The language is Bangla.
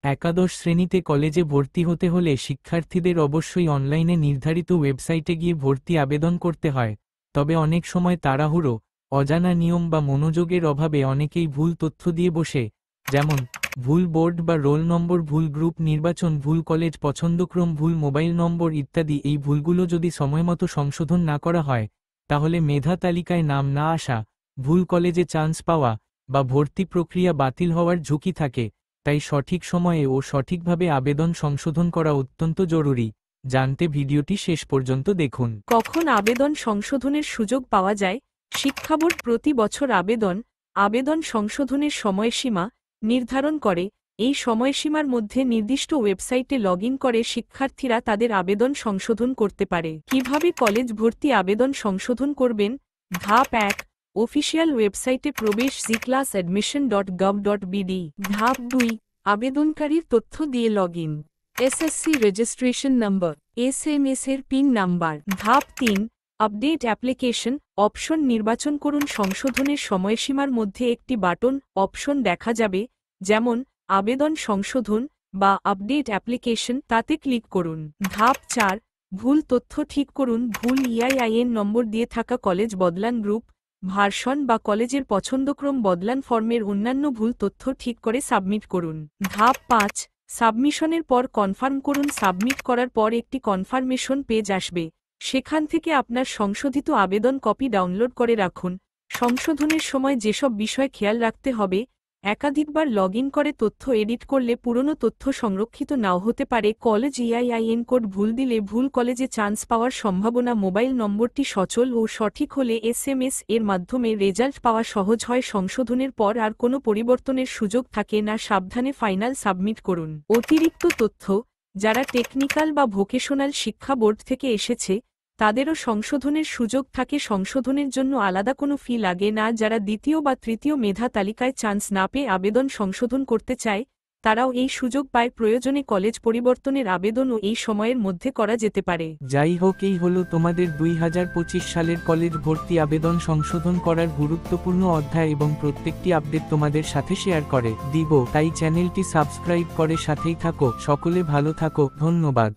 একাদশ শ্রেণীতে কলেজে ভর্তি হতে হলে শিক্ষার্থীদের অবশ্যই অনলাইনে নির্ধারিত ওয়েবসাইটে গিয়ে ভর্তি আবেদন করতে হয়। তবে অনেক সময় তাড়াহুড়ো, অজানা নিয়ম বা মনোযোগের অভাবে অনেকেই ভুল তথ্য দিয়ে বসে, যেমন ভুল বোর্ড বা রোল নম্বর, ভুল গ্রুপ নির্বাচন, ভুল কলেজ পছন্দক্রম, ভুল মোবাইল নম্বর ইত্যাদি। এই ভুলগুলো যদি সময়মতো সংশোধন না করা হয়, তাহলে মেধা তালিকায় নাম না আসা, ভুল কলেজে চান্স পাওয়া বা ভর্তি প্রক্রিয়া বাতিল হওয়ার ঝুঁকি থাকে। তাই সঠিক সময়ে ও সঠিকভাবে আবেদন সংশোধন করা অত্যন্ত জরুরি। জানতে ভিডিওটি শেষ পর্যন্ত দেখুন। কখন আবেদন সংশোধনের সুযোগ পাওয়া যায়? শিক্ষা বোর্ড প্রতি বছর আবেদন সংশোধনের সময়সীমা নির্ধারণ করে। এই সময়সীমার মধ্যে নির্দিষ্ট ওয়েবসাইটে লগইন করে শিক্ষার্থীরা তাদের আবেদন সংশোধন করতে পারে। কিভাবে কলেজ ভর্তি আবেদন সংশোধন করবেন? ধাপ 1, অফিসিয়াল ওয়েবসাইটে প্রবেশ class.admission.gov.bd। ধাপ 2, আবেদনকারীর তথ্য দিয়ে login. SSC registration number, SMS এর পিন নাম্বার। ধাপ 3, আপডেট অ্যাপ্লিকেশন অপশন নির্বাচন করুন। সংশোধনের সময়সীমার মধ্যে একটি বাটন অপশন দেখা যাবে, যেমন আবেদন সংশোধন বা আপডেট অ্যাপ্লিকেশন, তাতে ক্লিক করুন। ধাপ 4, ভুল তথ্য ঠিক করুন। ভুল EIN নম্বর দিয়ে থাকা কলেজ বদলান, গ্রুপ, ভার্সন বা কলেজের পছন্দক্রম বদলান। ফর্মের অন্যান্য ভুল তথ্য ঠিক করে সাবমিট করুন। ধাপ 5, সাবমিশনের পর কনফার্ম করুন। সাবমিট করার পর একটি কনফার্মেশন পেজ আসবে, সেখান থেকে আপনার সংশোধিত আবেদন কপি ডাউনলোড করে রাখুন। সংশোধনের সময় যেসব বিষয় খেয়াল রাখতে হবে: একাধিকবার লগইন করে তথ্য এডিট করলে পুরনো তথ্য সংরক্ষিত নাও হতে পারে। কলেজ EIN কোড ভুল দিলে ভুল কলেজে চান্স পাওয়ার সম্ভাবনা। মোবাইল নম্বরটি সচল ও সঠিক হলে SMS এর মাধ্যমে রেজাল্ট পাওয়া সহজ হয়। সংশোধনের পর আর কোনো পরিবর্তনের সুযোগ থাকে না। সাবধানে ফাইনাল সাবমিট করুন। অতিরিক্ত তথ্য: যারা টেকনিক্যাল বা ভোকেশনাল শিক্ষা বোর্ড থেকে এসেছে, তাদেরও সংশোধনের সুযোগ থাকে। সংশোধনের জন্য আলাদা কোনো ফি লাগে না। যারা দ্বিতীয় বা তৃতীয় মেধা তালিকায় চান্স না পেয়ে আবেদন সংশোধন করতে চায়, তারাও এই সুযোগ পায়। প্রয়োজনে কলেজ পরিবর্তনের আবেদনও এই সময়ের মধ্যে করা যেতে পারে। যাই হোক, এই হলো তোমাদের 2025 সালের কলেজ ভর্তি আবেদন সংশোধন করার গুরুত্বপূর্ণ অধ্যায় এবং প্রত্যেকটি আপডেট তোমাদের সাথে শেয়ার করে দিব। তাই চ্যানেলটি সাবস্ক্রাইব করে সাথেই থাকো। সকলে ভালো থাকো, ধন্যবাদ।